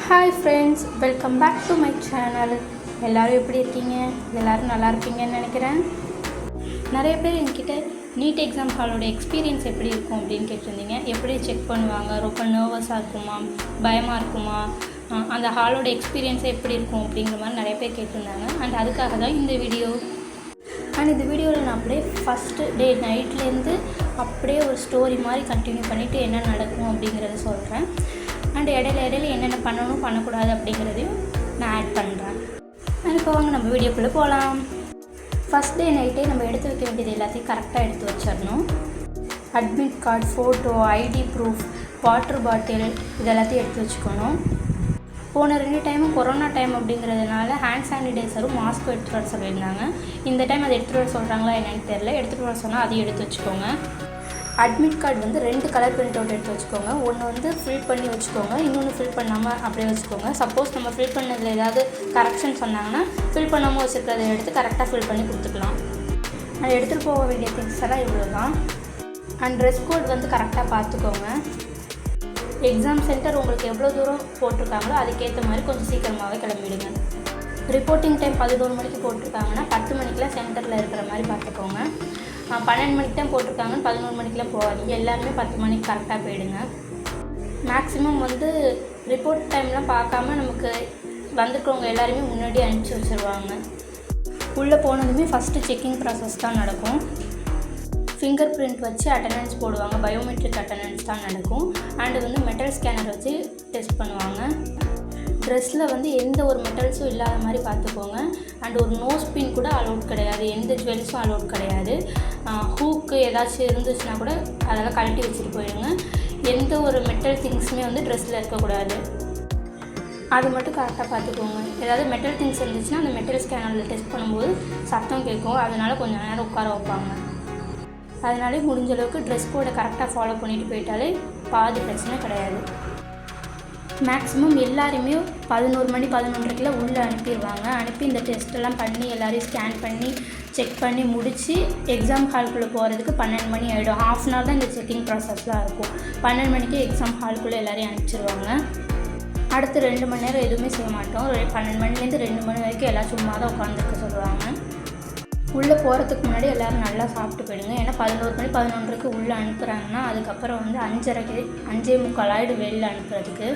Hi friends, welcome back to my channel. எல்லோரும் எப்படி இருக்கீங்க? எல்லோரும் நல்லா இருப்பீங்கன்னு நினைக்கிறேன். நிறைய பேர் என்கிட்ட நீட் எக்ஸாம் ஹாலோட எக்ஸ்பீரியன்ஸ் எப்படி இருக்கும் அப்படின்னு கேட்டிருந்தீங்க. எப்படி செக் பண்ணுவாங்க, ரொம்ப நர்வஸாக இருக்குமா, பயமாக இருக்குமா, அந்த ஹாலோட எக்ஸ்பீரியன்ஸை எப்படி இருக்கும் அப்படிங்கிற மாதிரி நிறைய பேர் கேட்டிருந்தாங்க. அண்ட் அதுக்காக தான் இந்த வீடியோ. அண்ட் இந்த வீடியோவில் நான் அப்படியே ஃபஸ்ட்டு டே நைட்லேருந்து அப்படியே ஒரு ஸ்டோரி மாதிரி கண்டினியூ பண்ணிவிட்டு என்ன நடக்கும் அப்படிங்கிறத சொல்கிறேன். அண்ட் இடையில என்னென்ன பண்ணணும் பண்ணக்கூடாது அப்படிங்கிறதையும் நான் ஆட் பண்ணுறேன். அண்ட் இப்போ வாங்க நம்ம வீடியோக்குள்ளே போகலாம். ஃபஸ்ட் டே நைட்டே நம்ம எடுத்து வைக்க வேண்டியது எல்லாத்தையும் கரெக்டாக எடுத்து வச்சிடணும். Admit card, photo, ID proof, water bottle இது எல்லாத்தையும் எடுத்து வச்சுக்கணும். போன 2 டைமும் கொரோனா டைம் அப்படிங்கிறதுனால ஹேண்ட் சானிடைசரும் மாஸ்க்கும் எடுத்துகிட்டு வர சொல்லியிருந்தாங்க. இந்த டைம் அதை எடுத்துகிட்டு வர சொல்கிறாங்களா என்னென்னு தெரில. எடுத்துகிட்டு வர சொன்னால் அதையும் எடுத்து வச்சுக்கோங்க. அட்மிட் கார்டு வந்து 2 கலர் பிரிண்ட் அவுட் எடுத்து வச்சுக்கோங்க. ஒன்று வந்து ஃபில் பண்ணி வச்சுக்கோங்க, இன்னொன்று ஃபில் பண்ணாமல் அப்படியே வச்சுக்கோங்க. சப்போஸ் நம்ம ஃபில் பண்ணதில் ஏதாவது கரெக்ஷன் சொன்னாங்கன்னா ஃபில் பண்ணாமல் வச்சுருக்கிறத எடுத்து கரெக்டாக ஃபில் பண்ணி கொடுத்துக்கலாம். அதை எடுத்துகிட்டு போக வேண்டிய திங்ஸ் எல்லாம் இவ்வளோ தான். அண்ட் ட்ரெஸ் கோட் வந்து கரெக்டாக பார்த்துக்கோங்க. எக்ஸாம் சென்டர் உங்களுக்கு எவ்வளோ தூரம் போட்டிருக்காங்களோ அதுக்கேற்ற மாதிரி கொஞ்சம் சீக்கிரமாகவே கிளம்பிடுங்க. ரிப்போர்ட்டிங் டைம் 11 மணிக்கு போட்டிருக்காங்கன்னா 10 மணிக்கெலாம் சென்டரில் இருக்கிற மாதிரி பார்த்துக்கோங்க. 12 மணிக்கு தான் போட்டிருக்காங்கன்னு 11 மணிக்கெலாம் போகாதீங்க. எல்லாருமே 10 மணிக்கு கரெக்டாக போயிடுங்க. மேக்ஸிமம் வந்து ரிப்போர்ட் டைம்லாம் பார்க்காம நமக்கு வந்திருக்கவங்க எல்லாருமே முன்னாடி அனுப்பிச்சி வச்சுருவாங்க. உள்ளே போனதுமே ஃபஸ்ட்டு செக்கிங் ப்ராசஸ் தான் நடக்கும். ஃபிங்கர் பிரிண்ட் வச்சு அட்டண்டன்ஸ் போடுவாங்க. பயோமெட்ரிக் அட்டண்டன்ஸ் தான் நடக்கும். அண்டு வந்து மெட்டல் ஸ்கேனர் வச்சு டெஸ்ட் பண்ணுவாங்க. ட்ரெஸ்ஸில் வந்து எந்த ஒரு மெட்டல்ஸும் இல்லாத மாதிரி பார்த்துக்கோங்க. அண்ட் ஒரு நோஸ் பின் கூட அலோட் கிடையாது, எந்த ஜுவல்ஸும் அலோட் கிடையாது. ஹூக்கு ஏதாச்சும் இருந்துச்சுன்னா கூட அதெல்லாம் கழட்டி வச்சுட்டு போயிடுங்க. எந்த ஒரு மெட்டல் திங்ஸுமே வந்து ட்ரெஸ்ஸில் இருக்கக்கூடாது. அது மட்டும் கரெக்டாக பார்த்துக்கோங்க. ஏதாவது மெட்டல் திங்ஸ் இருந்துச்சுன்னா அந்த மெட்டல் ஸ்கேனரில் டெஸ்ட் பண்ணும்போது சத்தம் கேட்கும். அதனால் கொஞ்சம் நேரம் உட்கார வைப்பாங்க. அதனாலே முடிஞ்ச அளவுக்கு ட்ரெஸ் கோடை கரெக்டாக ஃபாலோ பண்ணிட்டு போயிட்டாலே பாதி பிரச்சனை கிடையாது. மேக்ஸிமம் எல்லாருமே 11 மணி 11:30 உள்ளே அனுப்பிடுவாங்க. அனுப்பி இந்த டெஸ்ட்டெல்லாம் பண்ணி எல்லோரையும் ஸ்கேன் பண்ணி செக் பண்ணி முடித்து எக்ஸாம் ஹால்குள்ளே போகிறதுக்கு 12 மணி ஆகிடும். ½ அன் ஹவர் தான் இந்த செக்கிங் ப்ராசஸ்லாம் இருக்கும். 12 மணிக்கு எக்ஸாம் ஹால்குள்ளே எல்லோரையும் அனுப்பிச்சிடுவாங்க. அடுத்து 2 மணி நேரம் எதுவுமே செய்ய மாட்டோம். 12 மணிலேருந்து 2 மணி வரைக்கும் எல்லாம் சும்மா தான் உட்காந்துருக்க சொல்லுவாங்க. உள்ளே போகிறதுக்கு முன்னாடி எல்லோரும் நல்லா சாப்பிட்டு போயிடுங்க. ஏன்னா 11 மணி 11:30 உள்ளே அனுப்புகிறாங்கன்னா அதுக்கப்புறம் வந்து 5:45 ஆகிடும் வெளியில் அனுப்புறதுக்கு.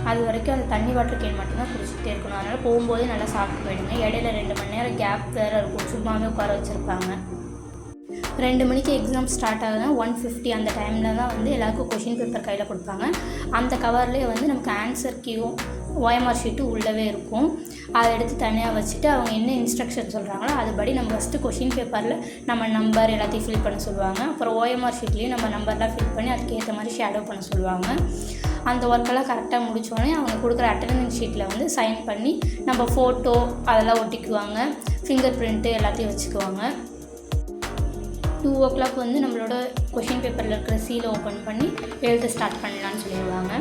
அது வரைக்கும் அந்த தண்ணி வாட்டர் கேன் மட்டும்தான் குடிச்சிக்கிட்டே இருக்கணும். அதனால் போகும்போதே நல்லா சாப்பிட்டு போயிடுங்க. இடையில 2 மணி நேரம் கேப் வேறு இருக்கும், சும்மாவே உட்கார வச்சுருப்பாங்க. 2 மணிக்கு எக்ஸாம் ஸ்டார்ட் ஆகுதுன்னா 1:50 அந்த டைமில் தான் வந்து எல்லாருக்கும் கொஷின் பேப்பர் கையில் கொடுப்பாங்க. அந்த கவர்லேயே வந்து நமக்கு ஆன்சர் கீயும் ஓஎம்ஆர் ஷீட்டும் உள்ளவே இருக்கும். அதை எடுத்து தனியாக வச்சுட்டு அவங்க என்ன இன்ஸ்ட்ரக்ஷன் சொல்கிறாங்களோ அதுபடி நம்ம ஃபஸ்ட்டு கொஷின் பேப்பரில் நம்ம நம்பர் எல்லாத்தையும் ஃபில் பண்ண சொல்லுவாங்க. அப்புறம் ஓஎம்ஆர் ஷீட்லேயும் நம்ம நம்பர்லாம் ஃபில் பண்ணி அதுக்கேற்ற மாதிரி ஷேடோ பண்ண சொல்லுவாங்க. அந்த ஒர்க்கெல்லாம் கரெக்டாக முடித்தோடனே அவங்க கொடுக்குற அட்டெண்டன்ஸ் ஷீட்டில் வந்து சைன் பண்ணி நம்ம ஃபோட்டோ அதெல்லாம் ஒட்டிக்குவாங்க. ஃபிங்கர் பிரிண்ட்டு எல்லாத்தையும் வச்சுக்குவாங்க. 2 o'clock வந்து நம்மளோட கொஷின் பேப்பரில் இருக்கிற சீலை ஓப்பன் பண்ணி எழுத ஸ்டார்ட் பண்ணலான்னு சொல்லிடுவாங்க.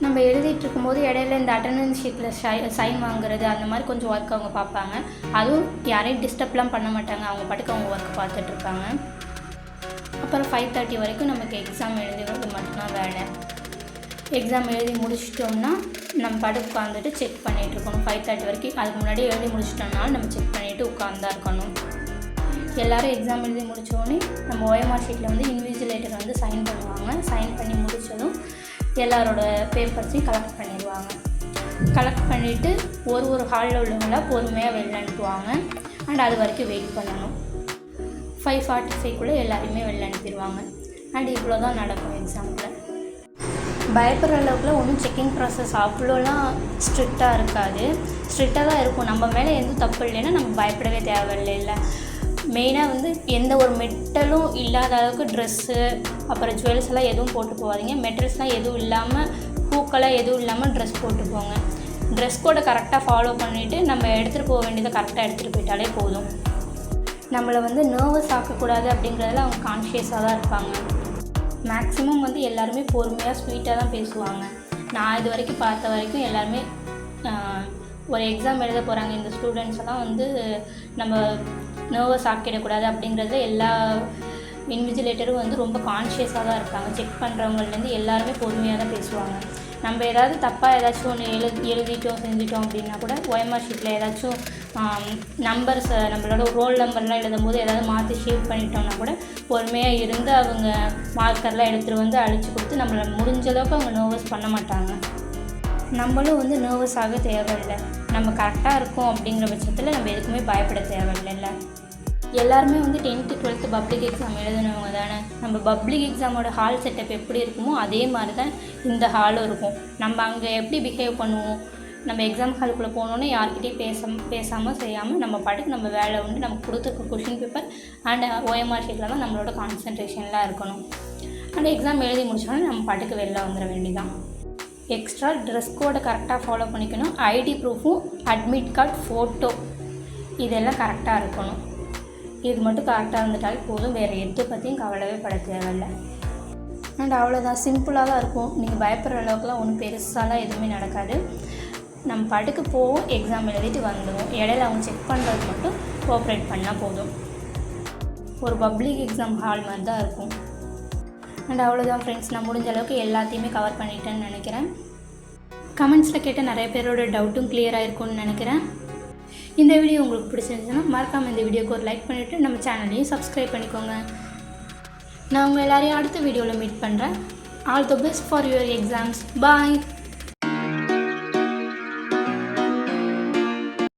நம்ம எழுதிட்டு இருக்கும்போது இடையில இந்த அட்டெண்டன்ஸ் ஷீட்டில் சைன் வாங்குறது அந்த மாதிரி கொஞ்சம் ஒர்க் அவங்க பார்ப்பாங்க. அதுவும் யாரையும் டிஸ்டர்ப்லாம் பண்ண மாட்டாங்க. அவங்க பாட்டுக்கு அவங்க ஒர்க் பார்த்துட்ருப்பாங்க. அப்புறம் 5:30 வரைக்கும் நமக்கு எக்ஸாம் எழுதுறது மட்டும்தான் வேலை. எக்ஸாம் எழுதி முடிச்சிட்டோம்னா நம்ம பாட்டுக்கு உட்காந்துட்டு செக் பண்ணிகிட்ருக்கணும் 5:30 வரைக்கும். அதுக்கு முன்னாடி எழுதி முடிச்சிட்டோம்னாலும் நம்ம செக் பண்ணிவிட்டு உட்காந்தா இருக்கணும். எல்லோரும் எக்ஸாம் எழுதி முடித்தோடனே நம்ம ஓஎம்ஆர் ஷீட்டில் வந்து இன்விஜிலேட்டர் வந்து சைன் பண்ணுவாங்க. சைன் பண்ணி முடித்ததும் எல்லாரோட பேப்பர்ஸையும் கலெக்ட் பண்ணிடுவாங்க. கலெக்ட் பண்ணிவிட்டு ஒரு ஹாலில் உள்ளவங்களாம் பொறுமையாக வெளில அனுப்புவாங்க. அண்ட் அது வரைக்கும் வெயிட் பண்ணணும். 5:45 எல்லாருமே வெளில அனுப்பிடுவாங்க. அண்ட் இவ்வளோ தான் நடக்கும் எக்ஸாமில். பயப்படுற அளவுக்குலாம் ஒன்றும் செக்கிங் ப்ராசஸ் அவ்வளோலாம் ஸ்ட்ரிக்டாக இருக்காது. ஸ்ட்ரிக்டாக தான் இருக்கும். நம்ம மேலே எதுவும் தப்பு இல்லைன்னா நம்ம பயப்படவே தேவையில்லை. மெயினாக வந்து எந்த ஒரு மெட்டலும் இல்லாத அளவுக்கு ட்ரெஸ்ஸு அப்புறம் ஜுவல்ஸ் எல்லாம் எதுவும் போட்டு போகாதீங்க. மெட்டல்ஸ்லாம் எதுவும் இல்லாமல் பூக்கெல்லாம் எதுவும் இல்லாமல் ட்ரெஸ் போட்டு போங்க. ட்ரெஸ் கோடை கரெக்டாக ஃபாலோ பண்ணிவிட்டு நம்ம எடுத்துகிட்டு போக வேண்டியதை கரெக்டாக எடுத்துகிட்டு போயிட்டாலே போதும். நம்மளை வந்து நர்வஸ் ஆக்கக்கூடாது அப்படிங்கிறதுல அவங்க கான்ஷியஸாக தான் இருப்பாங்க. மேக்ஸிமம் வந்து எல்லாருமே பொறுமையாக ஸ்வீட்டாக தான் பேசுவாங்க. நான் இது வரைக்கும் பார்த்த வரைக்கும் எல்லாருமே ஒரு எக்ஸாம் எழுத போகிறாங்க இந்த ஸ்டூடெண்ட்ஸ் எல்லாம் வந்து நம்ம நர்வஸ் ஆக்கிடக்கூடாது அப்படிங்கிறதுல எல்லா இன்விஜிலேட்டரும் வந்து ரொம்ப கான்ஷியஸாக தான் இருப்பாங்க. செக் பண்ணுறவங்கலேருந்து எல்லாருமே பொறுமையாக தான் பேசுவாங்க. நம்ம ஏதாவது தப்பாக ஏதாச்சும் ஒன்று எழுதிட்டோம் செஞ்சிட்டோம் அப்படின்னா கூட OMR ஷீட்டில் ஏதாச்சும் நம்பர்ஸ் நம்மளோட ரோல் நம்பர்லாம் எழுதும் போது ஏதாவது மாற்றி ஷேப் பண்ணிட்டோம்னா கூட பொறுமையாக இருந்து அவங்க மார்க்கர்லாம் எடுத்துகிட்டு வந்து அழிச்சு கொடுத்து நம்மளை முடிஞ்சளவுக்கு அவங்க நர்வஸ் பண்ண மாட்டாங்க. நம்மளும் வந்து நர்வஸ் ஆக தேவையில்லை. நம்ம கரெக்டாக இருக்கோம் அப்படிங்கிற பட்சத்தில் நம்ம எதுக்குமே பயப்பட தேவையில்லைல்ல. எல்லாருமே வந்து 10th 12th பப்ளிக் எக்ஸாம் எழுதுனவங்க தானே. நம்ம பப்ளிக் எக்ஸாமோட ஹால் செட்டப் எப்படி இருக்குமோ அதே மாதிரி தான் இந்த ஹாலும் இருக்கும். நம்ம அங்கே எப்படி பிஹேவ் பண்ணுவோம், நம்ம எக்ஸாம் ஹாலுக்குள்ளே போனோன்னே யார்கிட்டையும் பேசாமல் செய்யாமல் நம்ம பாட்டுக்கு நம்ம வேலை உண்டு, நமக்கு கொடுத்துருக்க கொஷின் பேப்பர் அண்ட் OMR ஷீட்டில் தான் நம்மளோட கான்சன்ட்ரேஷன்லாம் இருக்கணும். அந்த எக்ஸாம் எழுதி முடிச்சோடனே நம்ம பாட்டுக்கு வெளில வந்துட வேண்டியதான். எக்ஸ்ட்ரா ட்ரெஸ் கோடை கரெக்டாக ஃபாலோ பண்ணிக்கணும். ஐடி ப்ரூஃபும் அட்மிட் கார்டு ஃபோட்டோ இதெல்லாம் கரெக்டாக இருக்கணும். இது மட்டும் கரெக்டாக இருந்துட்டாலே போதும், வேறு எது பற்றியும் கவலைவே பட தேவையில்லை. அண்ட் அவ்வளோதான், சிம்பிளாக தான் இருக்கும். நீங்கள் பயப்படுற அளவுக்குலாம் ஒன்றும் பெருசாலாம் எதுவுமே நடக்காது. நம்ம பாட்டுக்கு போவோம், எக்ஸாம் எழுதிட்டு வந்துடுவோம். இடையில அவங்க செக் பண்ணுறது மட்டும் கோஆப்ரேட் பண்ணால் போதும். ஒரு பப்ளிக் எக்ஸாம் ஹால் மாதிரி தான் இருக்கும். அண்ட் அவ்வளோதான் ஃப்ரெண்ட்ஸ், நான் முடிஞ்ச அளவுக்கு எல்லாத்தையுமே கவர் பண்ணிட்டேன்னு நினைக்கிறேன். கமெண்ட்ஸில் கேட்ட நிறைய பேரோட டவுட்டும் கிளியராக இருக்கும்னு நினைக்கிறேன். இந்த வீடியோ உங்களுக்கு பிடிச்சிருந்துச்சுன்னா மறக்காமல் இந்த வீடியோக்கு ஒரு லைக் பண்ணிவிட்டு நம்ம சேனலையும் சப்ஸ்கிரைப் பண்ணிக்கோங்க. நான் உங்கள் எல்லாரையும் அடுத்த வீடியோவில் மீட் பண்ணுறேன். All the best for your exams. Bye.